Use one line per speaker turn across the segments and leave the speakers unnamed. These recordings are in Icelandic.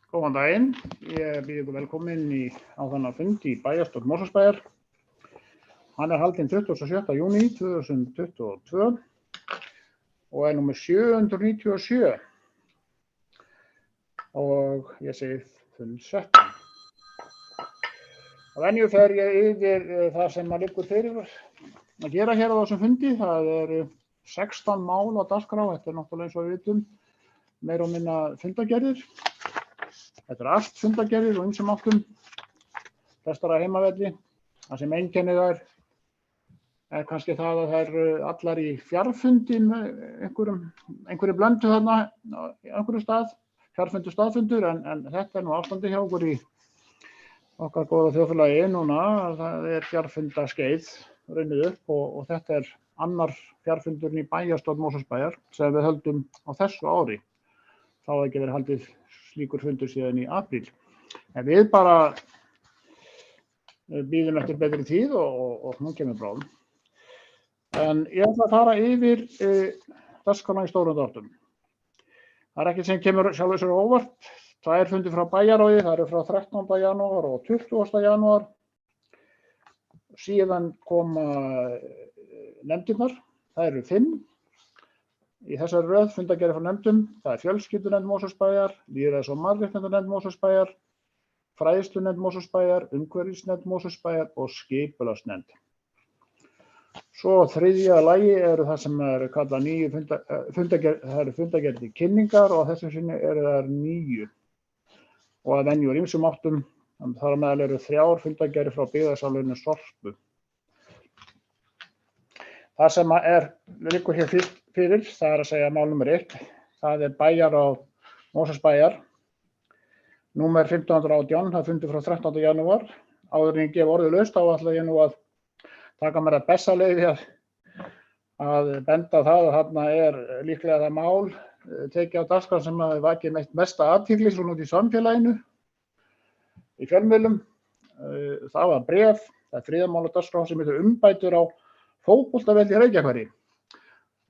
Góðan daginn, ég býð ykkur velkomin á þennan fund í bæjarstjórn Mosfellsbæjar. Hann haldinn 27. júní 2022 og númer 797 og ég segi fund settan. Að venju fer ég yfir það sem liggur fyrir að gera hér á þessum fundi. Það eru 16 mál á dagskrá, þetta náttúrulega eins og við vitum meira og minna fundargerðir. Þetta allt fundargerðir og ýmsum áttum, flestar að heimavelli. Það sem einkennir þær kannski það að þær allar í fjarfundi með einhverju blöndu þarna í einhverju stað, fjarfundur staðfundur, en þetta nú ástandi hjá okkur í okkar góða þjóðfélagi núna. Það fjarfundaskeið runnið upp og þetta annar fjarfundurinn í bæjarstjórn Mosfellsbæjar sem við höldum á þessu ári. Það hafa ekki verið haldið slíkur fundur síðan í apríl. En við bara bíðum eftir betri tíð og nú kemur bráðum. En ég ætla að fara yfir dagskrána í stórum dráttum. Það ekkert sem kemur sjálfur sér á óvart. Það fundir frá bæjarráði, það eru frá 13. janúar og 20. janúar. Síðan koma nefndirnar, það eru 5. Í þessari röð fundargerðir frá nefndum, það fjölskyldunefnd Mosfellsbæjar, lýðræðis- og mannréttindanefnd Mosfellsbæjar, fræðslunefnd Mosfellsbæjar, umhverfisnefnd Mosfellsbæjar og skipulagsnefnd. Svo þriðja lagi eru það sem kallað nýju fundargerðir, það eru fundargerðir til kynningar og þessu sinni eru þær 9. Og að venju úr ýmsum áttum, þar á meðal eru 3 fundargerðir frá byggðasálinu Sorpu. Það sem liggur hér fyrir, það að segja mál nummer 1, það bæjarráð Mosfellsbæjar, númer 1518, það fundur frá 13. janúar. Áður en ég gef orðið laust, þá ætla ég nú að taka mér að besta leiði að benda það að þarna líklega það mál tekið á dagskrá sem vakið mesta athygli svona út í samfélaginu, í fjölmiðlum. Það var bréf, það 3. mál á dagskrá sem heitir umbætur á fótboltavelli í Reykjahverfi.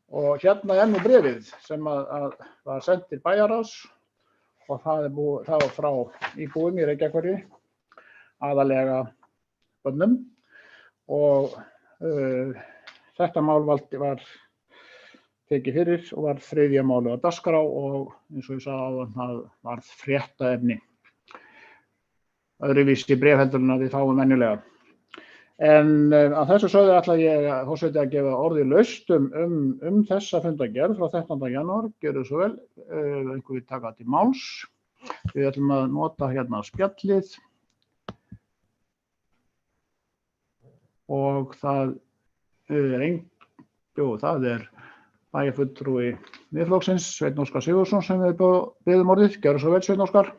Og hérna nú bréfið sem var sendt til bæjarráðs og það var frá íbúum í Reykjahverfi, aðallega börnum. Og þetta mál var tekið fyrir og var 3. máli á dagskrá og eins og ég sagði áðan, það var fréttaefni. Öðruvísi bréf heldur en að við fáum venjulega. En að þessu sögðu ætla ég forseti að gefa orðið laust um þessa fundargerð frá 13. janúar. Gjörðu svo vel, einhver við taka til máls. Við ætlum að nota hérna spjallið. Og það bæjarfulltrúi Miðflokksins, Sveinn Óskar Sigurðsson, sem við biðjum orðið. Gjörðu svo vel, Sveinn Óskar.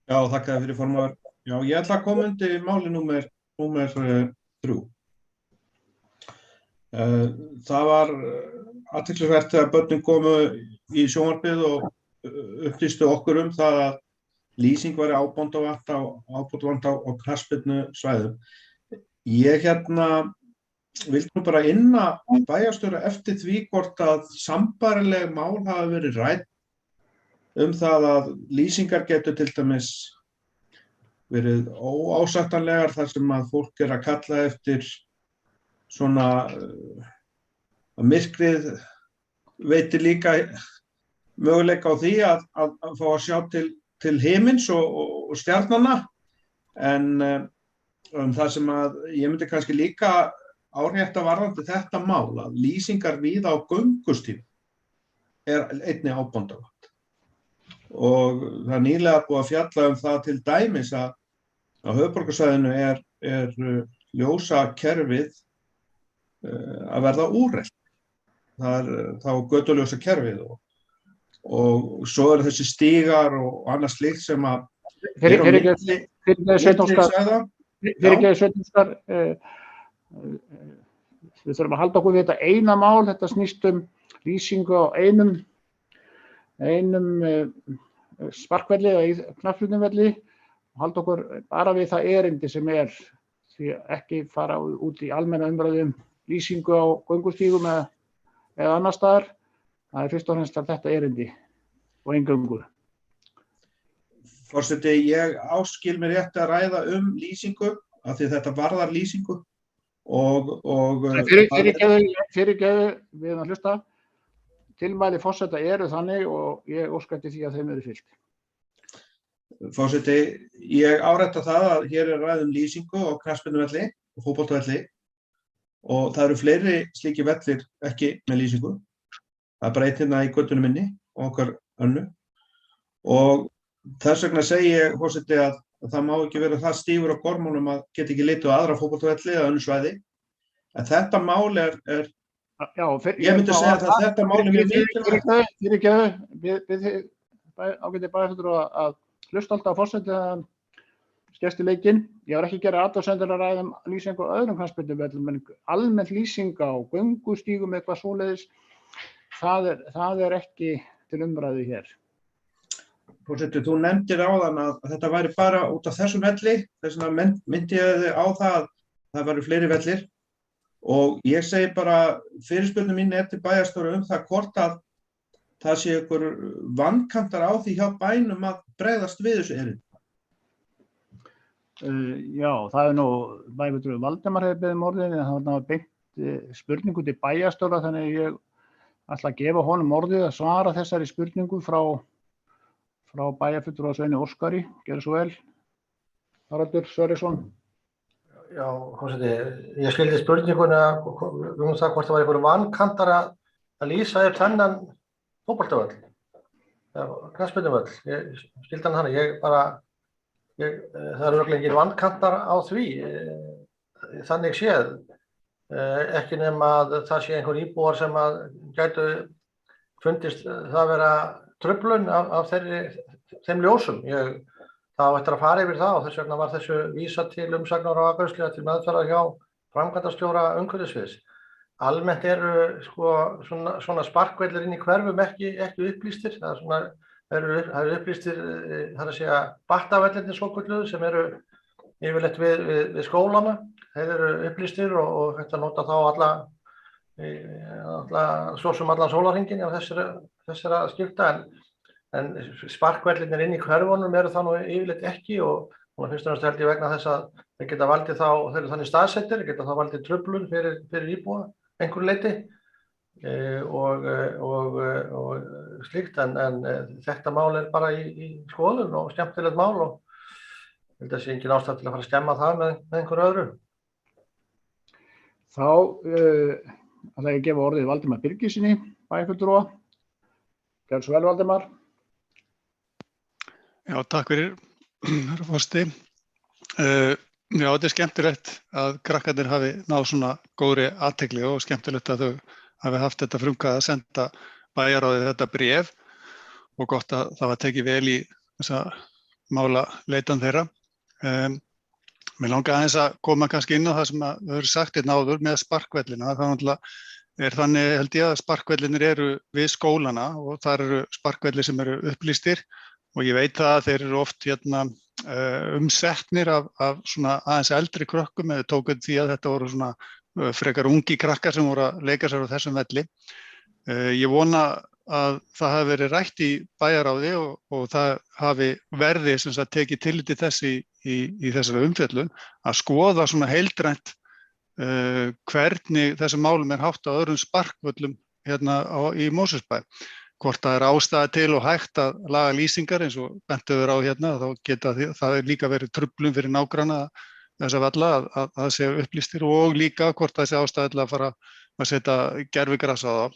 Já, þakka þér fyrir formaður. Já, ég ætla að koma undir máli númer 3. Það var athyglisvert þegar börnin komu í sjónvarpið og upplýstu okkur það að lýsing væri ábótavant á knattspyrnusvæðum. Ég vildi nú bara inna bæjarstjóra eftir því hvort að sambærileg mál hafi verið rædd það að lýsingar getur til dæmis verið óásættanlegar þar sem að fólk að kalla eftir svona að myrkrið veitir líka möguleika á því að fá að sjá til himins og stjarnanna. En það sem að ég myndi kannski líka árétta varðandi þetta mál, að lýsingar víða á göngustígum einnig ábótavant. Og það nýlega búið að fjalla það til dæmis að á höfuðborgarsvæðinu ljósakerfið að verða úrelt. Það þá götuljósakerfið og svo þessi stígar og annað slíkt sem að
Fyrir ekki Sveinn Óskar, við þurfum að halda okkur við þetta eina mál. Þetta snýst lýsingu á einum sparkvelli eða knattspyrnuvelli og halda okkur bara við það erindi sem því ekki fara út í almenna umræðu lýsingu á göngustígum eða annars staðar. Það fyrst og fremst þetta erindi og eingöngu.
Forseti, ég áskil mér rétt að ræða lýsingu, af því þetta varðar lýsingu og
Fyrirgeðu, við erum að hlusta. Tilmæli forseta eru þannig og ég óska eftir því að þeim eru fylgt.
Forseti, ég árétta það að hér er ræða lýsingu á knattspyrnuvelli og fótboltavelli og það eru fleiri slíkir vellir ekki með lýsingu. Það er bara einn hérna í götunum minni og okkar önnu. Og þess vegna segi ég, forseti, að það má ekki vera það stífur á gormunum að geta ekki litið á aðra fótboltavelli eða önnur svæði. En þetta mál ég myndi segja að þetta mál er mjög mikilvægt.
Fyrirgeðu, ágæti bæjarfulltrúi að hlusta alltaf á forseta þegar hann skesti leikinn. Ég var ekki að gera athugasemdir að ræða lýsingu á öðrum knattspyrnuvöllum, en almennt lýsing á göngustígum eitthvað svoleiðis, það er ekki til umræðu hér.
Forseti, þú nefndir áðan að þetta væri bara út af þessum velli, þess vegna myndi ég þig á það að það væri fleiri vellir og ég segi bara, fyrirspurnin mín til bæjarstjóra það hvort að það sé ykkur vankantar á því hjá bænum að bregðast við þessu erindi.
Já, það nú bæjarfulltrúi Valdimar hefur beðið orðið, en það var beint spurningu til bæjarstjóra, þannig ég ætla að gefa honum orðið að svara þessari spurningu frá bæjarfulltrúa Sveini Óskari. Gjörðu svo vel. Haraldur Sverrisson.
Já, forseti, ég skildi spurninguna það hvort það var einhver vankantar að lýsa þennan fótboltavöll, knattspyrnuvöll. Ég skildi hann það eru örugglega engir vankantar á því, þannig séð. Ekki nema að það sé einhver íbúar sem að gætu fundist það vera truflun af þeim ljósum. Það á eftir að fara yfir það og þess vegna var þessu vísað til umsagnar og afgreiðslu til meðferðar hjá framkvæmdastjóra umhverfissviðs. Almennt eru svona sparkvellir inn í hverfum ekki upplýstir. Það eru upplýstir, það er að segja battavellinni svokölluðu sem eru yfirleitt við skólana. Þeir eru upplýstir og hægt að nota þá svo sem allan sólarhringinn á þessara skipta, en sparkvellinir inn í hverfunum eru það nú yfirleitt ekki og fyrst og fremst held ég vegna þess að þeir geta valdið þá, þeir eru þannig staðsettir, geta þá valdið truflun fyrir íbúa einhverju leyti og slíkt, en þetta mál er bara í skoðun og skemmtilegt mál og ég held að sé engin ástæða til að fara að skemma það með einhverju öðru.
Þá ætla ég að gefa orðið Valdimar Birgissyni, bæjarfulltrúa. Gjörðu svo vel, Valdimar.
Já, takk fyrir, herra forseti. Já, þetta er skemmtilegt að krakkarnir hafi náð svona góðri athygli og skemmtilegt að þau hafi haft þetta frumkvæði að senda bæjarráði þetta bréf og gott að það var tekið vel í þessa mála leitan þeirra. Mér langar aðeins að koma kannski inn á það sem þau eru sagt áður með sparkvellina. Það er þannig held ég að sparkvellinir eru við skólana og þar eru sparkvellir sem eru upplýstir og ég veit að þeir eru oft umsetnir af svona aðeins eldri krökkum eða tókuð því að þetta voru svona frekar ungi krakkar sem voru að leika sér á þessum velli. Ég vona að það hafi verið rætt í bæjarráði og það hafi verið sem sagt tekið tillit til þess í þessari umfjöllun að skoða svona heildrænt hvernig þessum málum er hátt á öðrum sparkvöllum hérna í Mosfellsbæ. Hvort það er ástæða til og hægt að laga lýsingar eins og bent hefur á hérna, þá geta það líka verið truflun fyrir nágranna þessa valla að það sé upplýstir og líka hvort það sé ástæða til að fara að setja gervigras á það.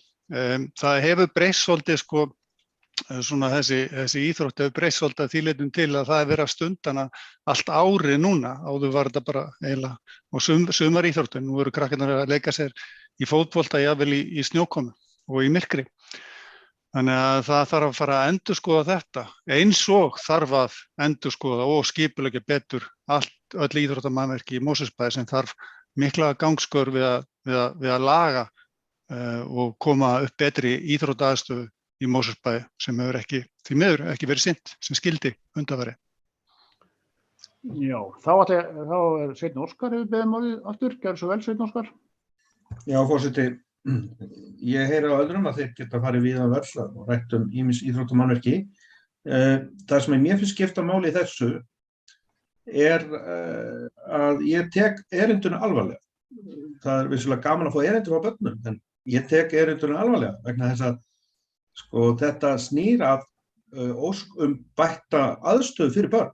Það hefur breyst svolítið svona þessi íþrótt hefur breyst svolítið að því leytinu til að það er verið að stundana allt árið núna. Áður var þetta bara eiginlega og sumar íþróttin. Nú eru krakkarnir að leika sér í fótbolta jafnvel í snjókomu og í myrkri. Þannig að það þarf að fara að endurskoða þetta eins og þarf að endurskoða og skipuleggja betur öll íþróttamannvirki í Mosfellsbæ sem þarf mikla gangskör við að laga og koma upp betri íþróttaaðstöðu í Mosfellsbæ sem hefur því miður ekki verið sinnt sem skildi undanfari.
Já, þá er Sveinn Óskar hefur beðið orðið aftur. Gjörðu svo vel, Sveinn Óskar.
Já, forseti. Ég heyri á öðrum að þeir geta farið víða völl og rætt ýmis íþróttamannvirki Það sem mér finnst skipta máli í þessu að ég tek erinduna alvarlega. Það vissulega gaman að fá erindur á börnum, en ég tek erinduna alvarlega vegna þess að sko, þetta snýr að ósk bætta aðstöðu fyrir börn.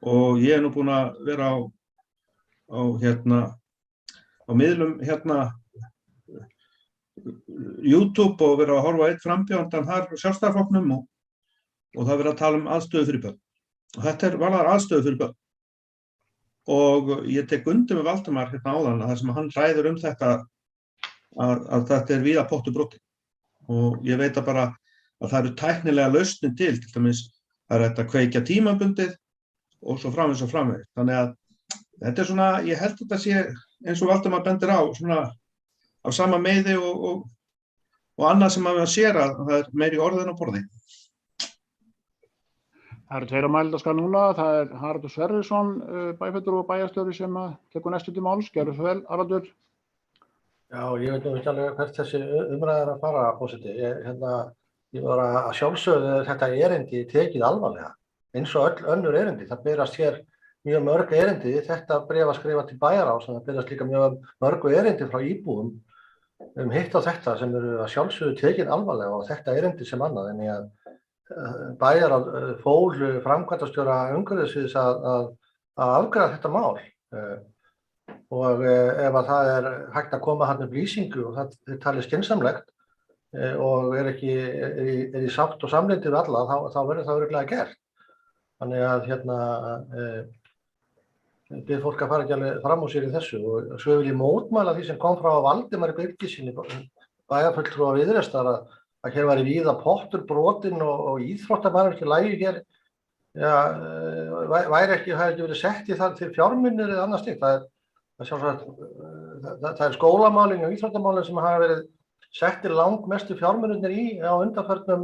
Og ég nú búinn að vera á miðlum YouTube og vera að horfa eitt frambjóðandan þar Sjálfstæðisflokknum og það verið að tala aðstöðu fyrir börn. Og þetta varðar aðstöðu fyrir börn. Og ég tek undir með Valdimar áðan að það sem hann ræður þetta að þetta víða pottur brotinn. Og ég veit að bara að það eru tæknilega lausnir til dæmis það er að kveikja tímabundið og svo framvegis og framvegis. Þannig að þetta svona, ég held að þetta sé eins og Valdimar bendir á, svona á sama meiði og annað sem maður sér að það er meiri orðin á borði.
Það eru tveir á mælendaskrá núna, það er Haraldur Sverrisson, bæjarfulltrúi og bæjarstjóri sem tekur næstu til máls. Gjörðu svo vel, Haraldur.
Já, ég veit nú ekki alveg hvert þessi umræða að fara, forseti. Ég var að sjálfsögðu þetta erindi tekið alvarlega, eins og öll önnur erindi. Það berast hér mjög mörg erindi, þetta bréf að skrifa til Bæjarráðs, það berast líka mjög mörg erindi frá íbúum hitt á þetta sem eru að sjálfsögðu tekið alvarlega og þetta erindi sem annað, en ég Bæjarráð fól framkvæmdastjóra umhverfissviðs að afgreiða þetta mál og ef að það er hægt að koma hann upp lýsingu og það er talið skynsamlegt og er í sátt og samlyndi við alla, þá verður það örugglega gert. Þannig að bið fólk að fara ekki alveg fram úr sér í þessu og svo vil ég mótmæla því sem kom frá Valdimari Birgissyni, bæjarfulltrúa Viðreisnar, að hér var í víða pottur brotinn og íþróttamannvirki lægi hér, það hefði ekki verið sett í það til fjármunir eða annað slíkt. Það er skólamálin og íþróttamálin sem hafa verið settir langmestu fjármunirnir í á undanförnum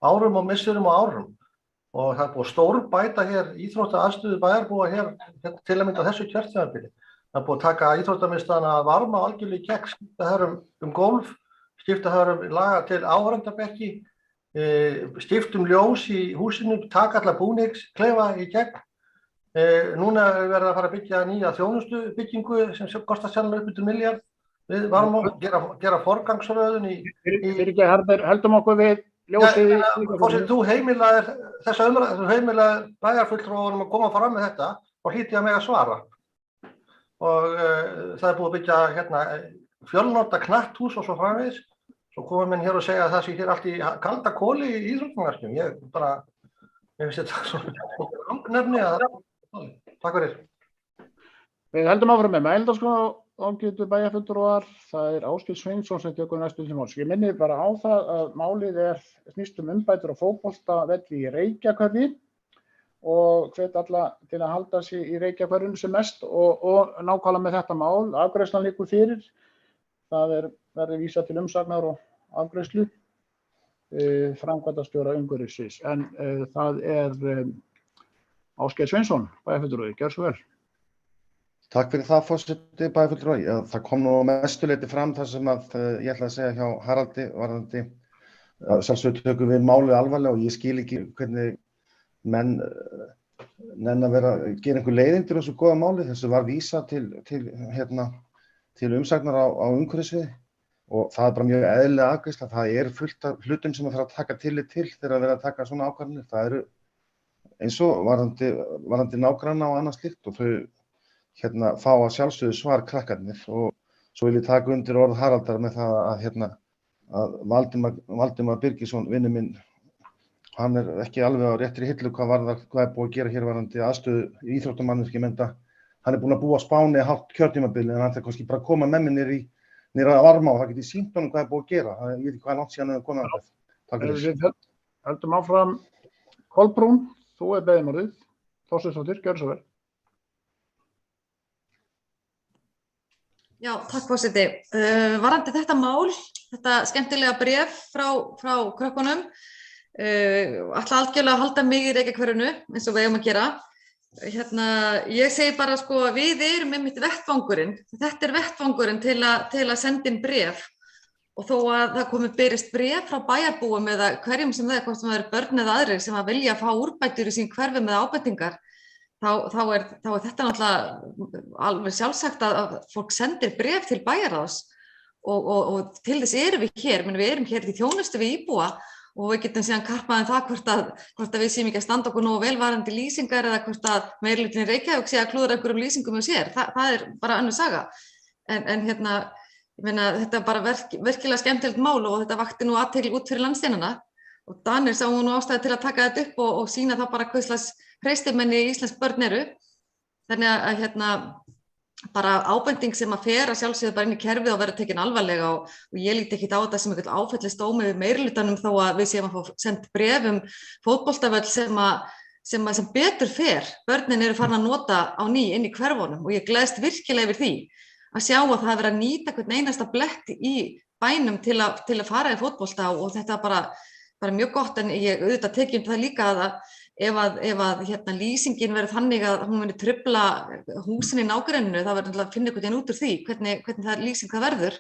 árum og misserum og árum. Og það er búið stórbæta hér íþróttaaðstöðu bæjarbúa hér til að mynda þessu kjörtímabili. Það er búið að taka íþróttamiðstöðina að varma algjörlega í gegn, skipta þar golf, skipta þar laga til áhorfendabekki, skipta ljós í húsinu, taka alla búningsklefa í gegn. Núna er verið að fara að byggja nýja þjónustubyggingu sem kostar sannlega upp undir milljarð. Við varum að gera forgangsröðun í...
Fyrir ekki, heldum okkur við ljósið í...
Forseti, þú heimilaðir þessa umræðu, þú heimilaðir bæjarfulltrúunum að koma fram með þetta og hlýti að mega svara. Og það er búið að byggja hérna fjölnota knatthús og svo framvegis. Svo komum menn hér og segja að það sé hér allt í kalda koli í íþróttaverkjum. Ég finnst þetta svona rangnefni að takk fyrir.
Við heldum áfram með mælendaskrá ágætu bæjarfulltrúar. Það er Ásgeir Sveinsson sem tekur næstu til máls. Ég minni bara á það að málið snýst umbætur á fótboltavelli í Reykjahverfi og hvet alla til að halda sig í Reykjahverfinu sem mest og nákvæmlega með þetta mál. Afgreiðslan liggur fyrir. Það verður vísað til umsagnar og afgreiðslu framkvæmdastjóra umhverfissviðs. En það er Ásgeir Sveinsson, bæjarfulltrúi. Gjörðu svo vel.
Takk fyrir það, forseti bæjarfulltrúi. Það kom nú mestu leyti fram þar sem að ég ætla að segja hjá Haraldi varðandi. Sjálfsögðu tökum við málið alvarlega og ég skil ekki hvernig menn nenna vera að gera einhver leiðindir á þessu góða máli. Þessu var vísað til umsagnar á umhverfissviði og það er bara mjög eðlileg afgreiðsla. Það er fullt af hlutum sem það þarf að taka tillit til þegar verið að taka svona ákvarðanir. Það eru eins og varðandi nágranna og annað slíkt og þau fá að sjálfsögðu svar krakkarnir og svo vil ég taka undir orð Haraldar með það að Valdimar Birgisson, vinur minn, hann er ekki alveg á réttri hillu hvað er búið að gera hér varðandi aðstöðu íþróttamannvirkja enda. Hann er búinn að búa á Spáni hálft kjörtímabili en hann þarf kannski bara að koma með mér niður að varma og það geti sýnt honum hvað er búið að gera. Ég veit ekki hvað er langt síðan að koma að það. Takk fyrir.
Við höldum áfram. Kolbrún, þú er beðin orðið. Þorsteinsdóttir, gjörðu svo vel.
Já, takk forseti. Varðandi þetta mál, þetta skemmtilega bréf frá krökkunum, ætla algjörlega að halda mig í Reykjahverfinu eins og við eigum að gera. Ég segi bara sko að við erum einmitt vettvangurinn, þetta er vettvangurinn til að senda inn bréf og þó að það komi berist bréf frá bæjarbúum eða hverjum sem það hvort sem það eru börn eða aðrir sem að vilja fá úrbætur í sín hverfi með ábendingar, þá er þetta náttúrulega alveg sjálfsagt að fólk sendir bréf til bæjarráðs og til þess erum við hér, við erum hér í þjónustu við íbúa og við getum síðan karpað hvort að við séum ekki að standa okkur nógu velvarandi lýsingar eða hvort að meirihlutinn í Reykjavík sé að klúðra einhverjum lýsingum hjá sér, það er bara önnur saga. En hérna, ég meina, þetta er bara virkilega skemmtilegt mál og þetta vakti nú athygli út fyrir landsteinana og Danir sáu nú ástæðu til að taka þetta upp og sýna það bara hvers slags hreystimenni íslensk börn eru. Þannig að hérna, bara ábending sem að fer að sjálfsögðu bara inn í kerfið og vera tekin alvarlega og ég líti ekki á þetta sem einhvern áfellisdómi við meirihlutanum þó að við séum að fá sent bréf fótboltavöll sem betur fer. Börnin eru farin að nota á ný inn í hverfunum og ég gleðst virkilega yfir því að sjá að það er verið að nýta hvern einasta blett í bænum til að fara í fótbolta og þetta bara mjög gott en ég auðvitað tekið það líka að ef að hérna, lýsingin verður þannig að hún muni trufla húsin í nágrenninu, það verður að finna einhvern veginn út úr því, hvernig það lýsing það verður.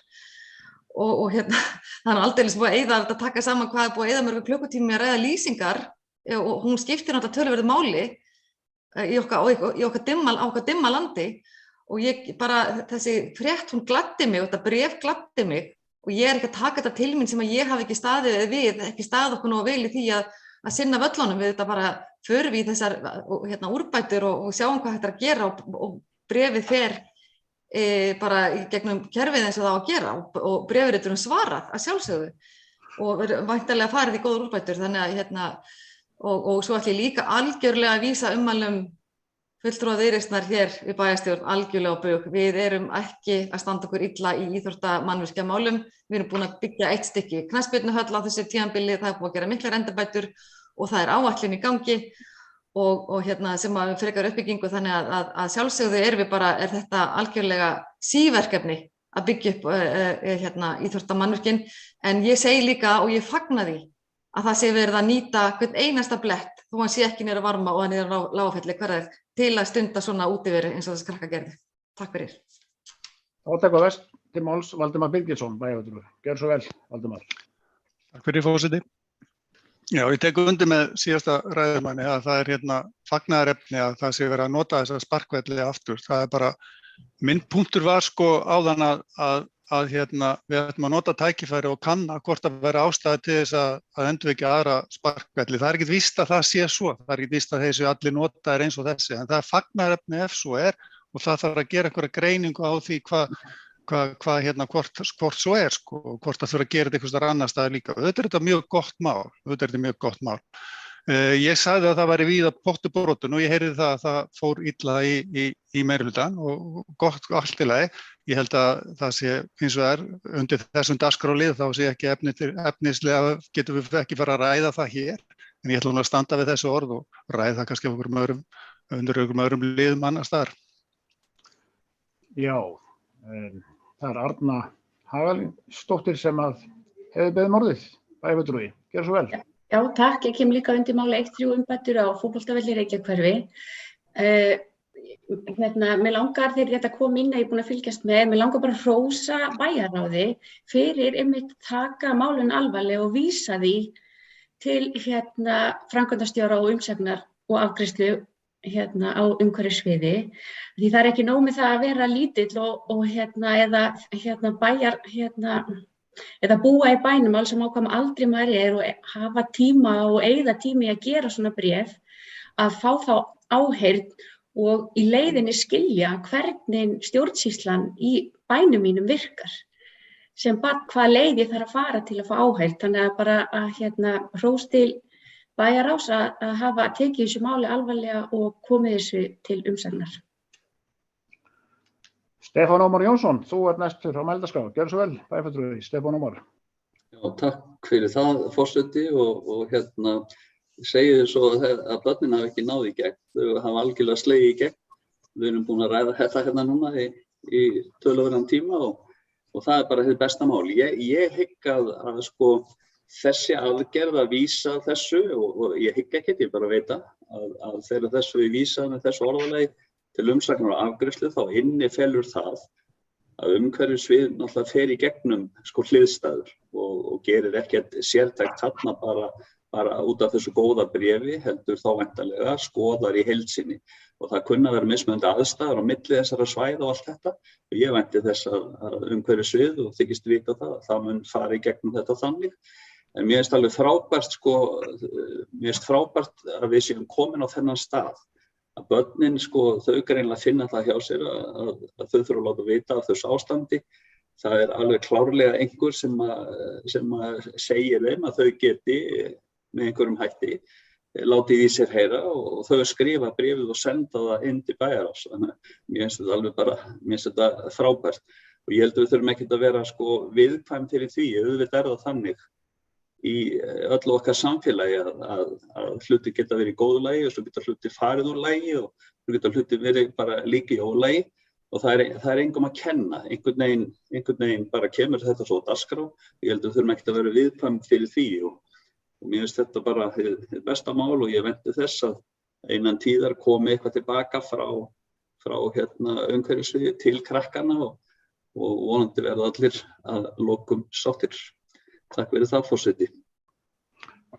Og hérna, það er aldeilis búið að eyða að taka saman hvað er búið að eyða mörgum klukkutími að ræða lýsingar og hún skiptir náttúrulega töluverðu máli í okkar dimma landi og ég bara, þessi frétt hún gladdi mig og þetta bréf gladdi mig og ég er ekki að taka þetta til mín sem að ég hafi ekki staðið okkur nógu vel í því að sinna völlunum, við þetta bara förum við í þessar hérna, úrbætur og sjáum hvað þetta er að gera og bréfið fer bara í gegnum kerfið eins og það á að gera og bréfriturum svarað að sjálfsögðu og væntanlega farið í góðar úrbætur þannig að hérna og svo ætla ég líka algjörlega að vísa ummælum fulltrúa Viðreisnar hér við bæjarstjórn algjörlega á bug. Við erum ekki að standa okkur illa í íþróttamannvirkjamálum. Við erum búin að byggja eitt stykki knattspyrnuhöll á þessu tímabili, það er búið að gera miklar endurbætur og það er áætlun í gangi og hérna sem að við frekar uppbyggingu þannig að sjálfsögðu er þetta algjörlega síverkefni að byggja upp hérna íþróttamannvirkin en ég segi líka og ég fagna því að það sé verið að nýta hvern einasta blett þó hann sé ekki niður að varma og niður á Lágafelli til að stunda svona útiveri eins og þessi krakka gerði. Takk fyrir.
Átaka vest til máls Valdimar Birgisson, bæjarfulltrúi. Gjörðu svo vel, Valdimar.
Takk fyrir forseti. Já, ég tek undir með síðasta ræðumanni að það er hérna fagnaðarefni að það sé verið að nota þessa sparkvelli aftur. Það er bara, minn punktur var sko áðan að hérna við ætlum að nota tækifæri og kanna hvort að vera ástæða til þess að endurvekja aðra sparkvelli. Það er ekkert víst að það sé svo. Það er ekkert víst að þessi allir notaðir eins og þessi. En það er fagnaðarefni ef svo er og það þarf að gera einhverja greiningu á því hvað hérna hvort svo er sko og hvort það þurfa að gera þetta einhvers staðar annars staðar líka. Þetta er mjög gott mál. Ég sagði að það væri víða pottur brotinn og ég heyrði það að það fór illa í meirihlutann og gott allt í lagi. Ég held að það sé hins vegar undir þessum dagskrárlið þá sé ekki efnislega getum við ekki fara að ræða það hér en ég ætla að standa við þessu orð og ræða það kannski undir einhverjum öðrum liðum annars staðar.
Já, það er Arna Hagalinsdóttir sem að hefur beðið orðið, bæjarfulltrúi. Gjörðu svo vel.
Já, takk. Ég kem líka undir máli 1-3 umbætur á fótboltavelli Reykjahverfi. Mér langar þegar þetta kom inn að ég er búin að fylgjast með, mér langar bara að hrósa bæjarráði fyrir einmitt taka málun alvarlega og vísa því til framkvæmdastjóra og umsagnar og afgreiðslu á umhverfissviði. Því það er ekki nóg með það að vera lítill og eða bæjar eða búa í bænum alls sem ákvæm aldrei maður er og hafa tíma og eyða tími að gera svona bréf að fá þá áheyrn og í leiðinni skilja hvernig stjórnsýslan í bænum mínum virkar sem bara hvað leið ég þarf að fara til að fá áheyrn. Þannig að bara að hrós til bæjarráðs að hafa tekið þessu máli alvarlega og komið þessu til umsagnar.
Stefán Ómar Jónsson, þú ert næstur á mælendaskrá. Gjörðu svo vel, bæjarfulltrúi, Stefán Ómar.
Já, takk fyrir það, forseti og segið þið svo að börnin hafa ekki náð í gegn, þau hafa algjörlega slegið í gegn. Við erum búin að ræða þetta núna í töluverðan tíma og það er bara hið besta mál. Ég hygg að sko þessi aðgerð að vísa þessu og ég hygg ekkert, ég bara veit að þegar þessu er vísað með þessu orðalagi til umsagnar og afgreiðslu þá innifelur það að umhverfissvið náttúrulega fer í gegnum sko hliðstæður og gerir ekkert sértækt þarna bara út af þessu góða bréfi, heldur þá væntanlega skoðar í heild sinni. Og það kunna vera mismunandi aðstæður á milli þessara svæða og allt þetta. Og ég vænti þess að umhverfissvið og þykist vita það mun fara í gegnum þetta þannig. En mér finnst alveg frábært að við séum komin á þennan stað. Að börnin þau greinilega finna það hjá sér að þau þurfa að láta vita af þessu ástandi. Það alveg klárlega einhver sem segir þeim að þau geti með einhverjum hætti látið í sér heyra og þau skrifa bréfið og senda það inn til bæjarráðs. Þannig að mér finnst þetta frábært. Og ég held að við þurfum ekkert að vera viðkvæm fyrir því, auðvitað það þannig í öllu okkar samfélagi að hluti geta verið í góðu lagi og svo geta hluti farið úr lagi og svo geta hluti verið bara líka í ólagi og það engum að kenna. Einhvern veginn bara kemur þetta svo á dagskrá. Ég held að við þurfum ekkert að vera viðkvæm fyrir því og mér finnst þetta bara hið besta mál og ég vænti þess að innan tíðar komi eitthvað tilbaka frá umhverfissviði til krakkana og vonandi verða allir að lokum sáttir. Takk fyrir það, forseti.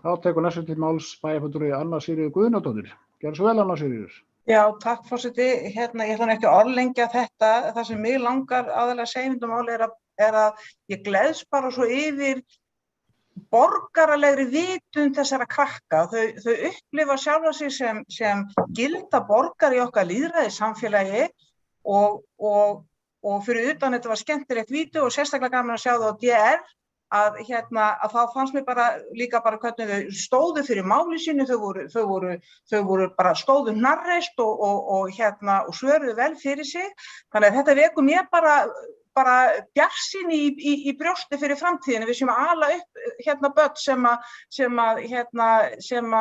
Þá tekur næstu til máls bæjarfulltrúi Anna Sigríður Guðnadóttir. Gjörðu svo vel, Anna Sigríður.
Já, takk forseti. Ég ætla ekki að orðlengja þetta. Það sem mig langar aðalega að segja máli er að ég gleðst bara svo yfir borgaralegri vitund þessara krakka. Þau upplifa sjálfa sig sem gilda borgar í okkar lýðræðissamfélagi og fyrir utan þetta var skemmtilegt vídeó og sérstaklega gaman að sjá það á DR að þá fannst mér líka hvernig þau stóðu fyrir máli sínu, þau voru bara stóðu hnarreist og svöruðu vel fyrir sig. Þannig að þetta vekur mér bara bjartsýni í brjósti fyrir framtíðinni. Við séum að ala upp börn sem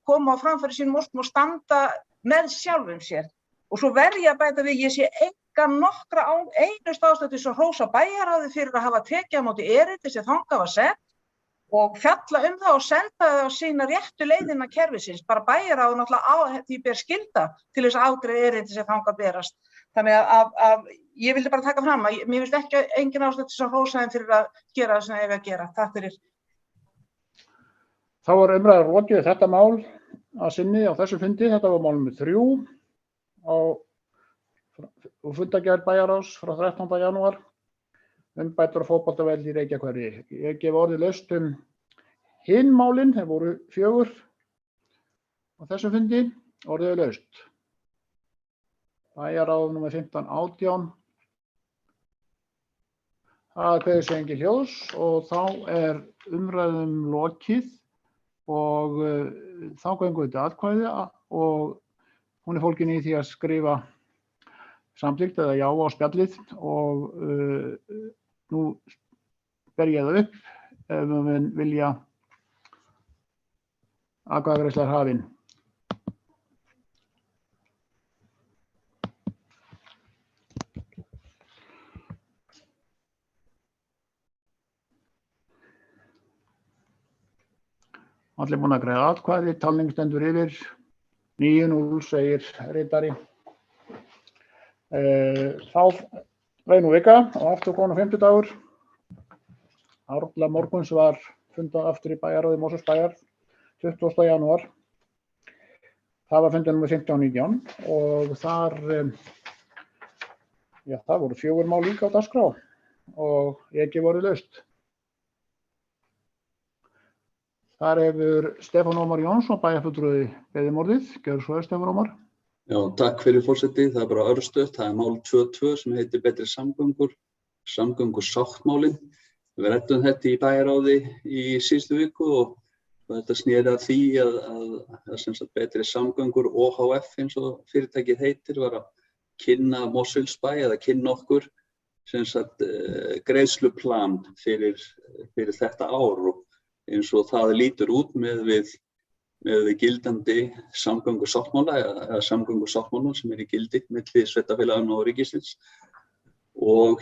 koma á framfæri sínum óskum og standa með sjálfum sér. Og svo verð ég að bæta við, ég sé nokkra einustu ástæðu til að hrósa bæjarráði fyrir að hafa tekið á móti erindi sem þangað var sett og fjalla það og senda það á sína réttu leiðina kerfisins. Bara bæjarráði náttúrulega því ber skylda til þess að afgreiða erindi sem þangað berast. Þannig að ég vildi bara taka fram að mér finnst ekki engin ástæðu til að hrósa þeim fyrir að gera það sem það eiga að gera. Takk fyrir.
Þá var umræður lokið þetta mál að sinni á þessu fundi. Þetta var mál nr. 3 og fundagerð bæjarráðs frá 13. janúar umbætur á fótboltavelli í Reykjahverfi. Ég gef orðið laust hin málin, þeir voru 4 á þessum fundi, orðið laust. Bæjarráð nr. 1518. Það kveður sig engin hljóðs og þá umræðum lokið og þá göngum við til atkvæði og hún fólgin í því að skrifa samþykkt eða já á spjallið og nú ber ég það upp ef við vilja atkvæðagreiðsla hafin. Allir búin að greiða atkvæði, talning stendur yfir. 9-0 segir ritari. Þá nú vika og aftur konu 50 dagur. Árla morguns var fundað aftur í bæjarráði Mosfellsbæjar 20. janúar. Það var fundað nr. 1519 og þar voru 4 mál líka á dagskrá og ég gef orðið laust. Þar hefur Stefán Ómar Jónsson bæjarfulltrúi beðið um orðið. Gjörðu svo vel, Stefán Ómar.
Já, takk fyrir forseti. Það bara örstutt. Það mál 22 sem heitir betri samgöngur, samgöngusáttmálin. Við ræddum þetta í bæjarráði í síðustu viku og þetta sneri að því að sem sagt betri samgöngur OHF eins og fyrirtækið heitir var að kynna Mosfellsbæ eða kynna okkur sem sagt greiðsluplan fyrir þetta ár og eins og það lítur út með við gildandi samgöngusáttmála eða samgöngusáttmála sem í gildi milli sveitarfélaganna og ríkisins. Og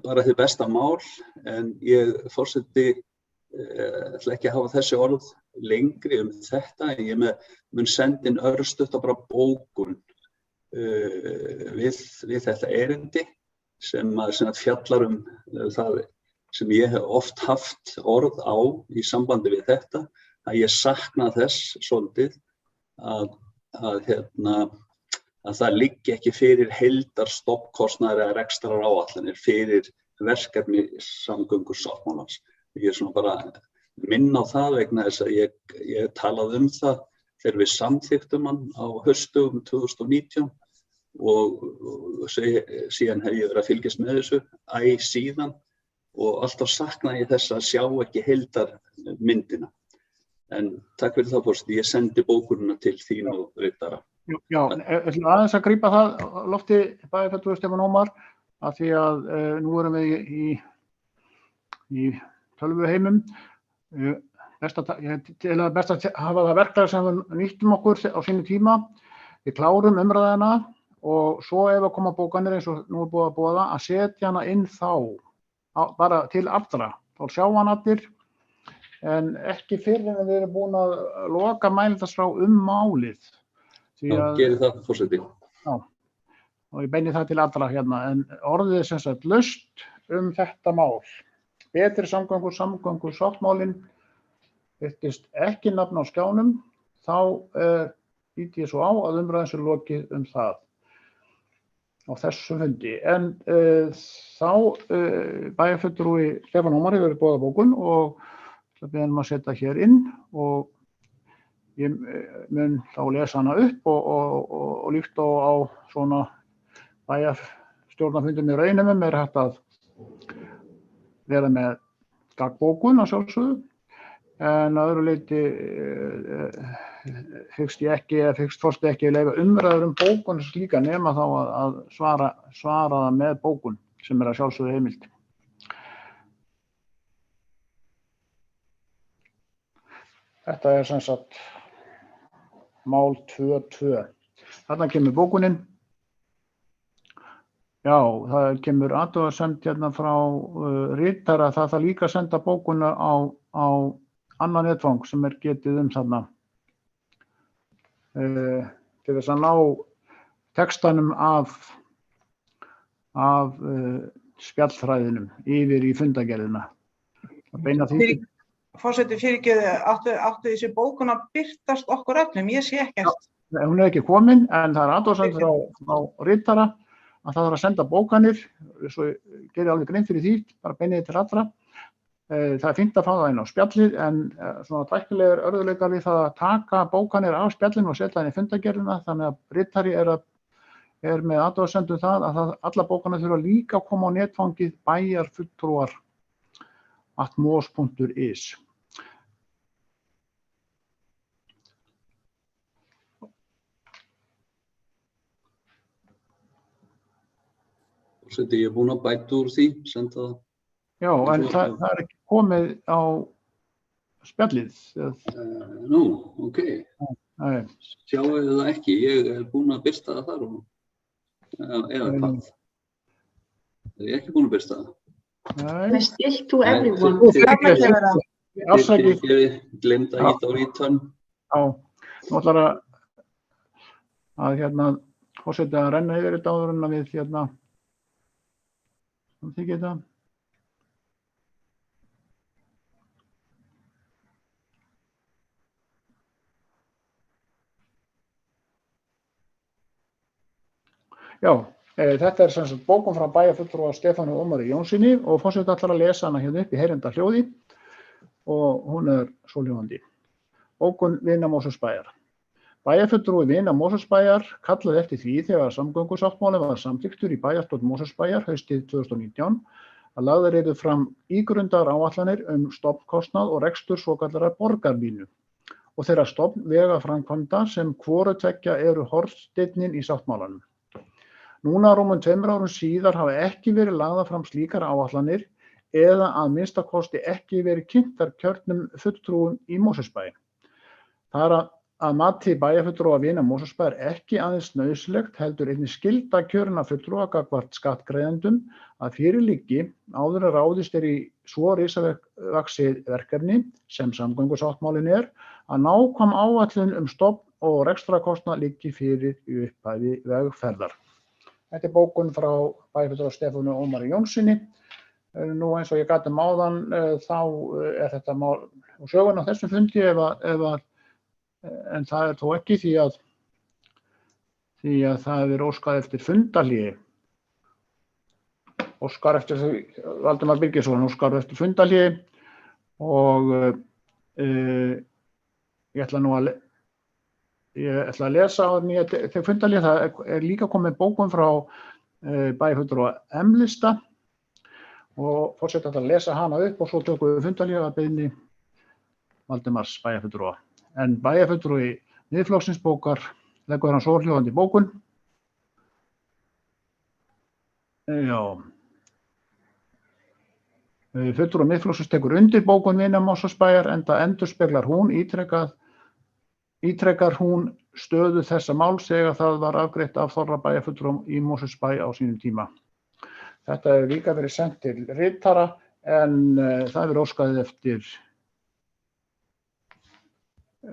bara þið besta mál, en ég forseti ætla ekki að hafa þessi orð lengri þetta, en ég mun senda inn örstutt og bara bókun við þetta erindi sem fjallar það sem ég hef oft haft orð á í sambandi við þetta, að ég sakna þess svolítið að það liggi ekki fyrir heildarstofnkostnaðar eða rekstraráætlanir fyrir verkefni samgöngusáttmálans. Ég svona bara minna á það vegna þess að ég talaði það þegar við samþykktum hann á haustdögum 2019 og síðan hef ég verið að fylgjast með þessu síðan og alltaf saknaði ég þess að sjá ekki heildarmyndina. En takk fyrir það, forseti, ég sendi bókunina til þín og ritara.
Já, aðeins að grípa það lofti bæði fyrir Stefán Ómar af því að nú erum við í tölvuheimum. Best að hafa það verklag sem við nýttum okkur á sínu tíma. Við klárum umræðina og svo ef að koma bókanir eins og nú búið að boða að setja hana inn bara til allra. Þá sjá hann allir en ekki fyrir en við erum búin að loka mælindaskrá málið.
Já, gerir það, forseti.
Já, og ég beini það til allra hérna, en orðið sem sagt laust þetta mál. Betri samgöngusáttmálin birtist ekki nafn á skjánum, þá lít ég svo á að umræðan sé lokið það á þessu fundi. En þá bæjarfulltrúi Stefán Ómar hefur verið boðað bókun og það beðum að setja hér inn og ég mun þá lesa hana upp og líkt á svona bæjarstjórnarfundum í Raunheimum hægt að vera með gagnbókun að sjálfsögðu, en að öðru leyti hyggst forseti ekki leyfa umræður bókun slíka nema þá að svara það með bókun sem að sjálfsögðu heimild. Þetta sem sagt mál 2.2. Þarna kemur bókunin. Já, það kemur athugasemd hérna frá ritara. Það þarf líka að senda bókuna á annan netfang sem getið þarna. Til þess að ná textanum af spjallþræðinum yfir í fundagerðina. Að beina því.
Forseti, fyrirgeðu, áttu þessi bókun að birtast okkur öllum? Ég sé ekkert.
Hún ekki komin, en það athugasemd frá ritara að það þarf að senda bókanir, svo gerir alveg grein fyrir því, bara beinið til allra. Það er fínt að fá það inn á spjallið, en svona tæknilegur örðuleikar við það að taka bókanir af spjallinu og setja það inn í fundagerðina, þannig að ritari er með athugasemd það að alla bókanir þurfa líka að koma á netfangið bæjarfulltrúar@mos.is.
Forseti, ég er búinn að bæta úr því, senda það.
Já, en það er ekki komið á spjallið.
Nú, ok. Sjáu það ekki, ég er búinn að birta það þar eða hvað? Er ég ekki búinn að birta það?
Nei. Still to everyone.
Ég glemd að hýta á return.
Já, nú ætlar að forseti að renna yfir þetta áður en við þykir þetta. Já, þetta er sem sagt bókun frá bæjarfulltrúa Stefáni Ómari Jónssyni og forseti ætlar að lesa hana hérna upp í heyranda hljóði og hún svohljóðandi. Bókun Vina Mosfellsbæjar. Bæjarfulltrúi Vina Mosfellsbæjar kallaði eftir því þegar samgöngusáttmálinn var samþykktur í bæjarstjórn Mosfellsbæjar haustið 2019 að lagðar yrðu fram ígrundaðar áætlanir stofnkostnað og rekstur svokallaðrar borgarlínu og þeirra stofnvegaframkvæmda sem hvoru tveggja eru hornsteinninn í sáttmálanum. Núna rúmum 2 árum síðar hafa ekki verið lagðar fram slíkar áætlanir eða að minnsta kosti ekki verið kynntar kjörnum fulltrúum í Mosfellsbæ. Það er að mati bæjarfulltrúa Vina Mosfellsbæjar ekki aðeins nauðsynlegt heldur einnig skylda kjörinna fulltrúa gagnvart skattgreiðendum að fyrir liggi áður en ráðist í svo risavaxið verkefni sem samgöngusáttmálinn að nákvæm áætlun stofn- og rekstrarkostnað liggi fyrir í upphafi vegferðar. Þetta er bókun frá bæjarfulltrúa Stefáni Ómari Jónssoni. Nú eins og ég gat áðan, þá þetta mál og sögun á þessum fundi en það þó ekki því að það óskað eftir fundahléi. Valdimar Birgisson óskar eftir fundahléi og ég ætla að lesa á þegar fundahléi. Það líka komið bókun frá bæjarfulltrúa M-lista og forseti að lesa hana upp og svo tökum við fundahléi að beiðni Valdimars bæjarfulltrúa. En bæjarfulltrúi Miðflokksins bókar leggur hann svohljóðandi bókun. Fulltrúi Miðflokksins tekur undir bókun vina Mosfellsbæjar enda endurspeglar hún ítrekar hún stöðu þessa máls þegar það var afgreitt af þorra bæjarfulltrúum í Mosfellsbæ á sínum tíma. Þetta hefur líka verið sent til ritara en það hefur óskað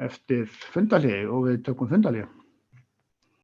eftir fundahléi og við tökum fundahléi.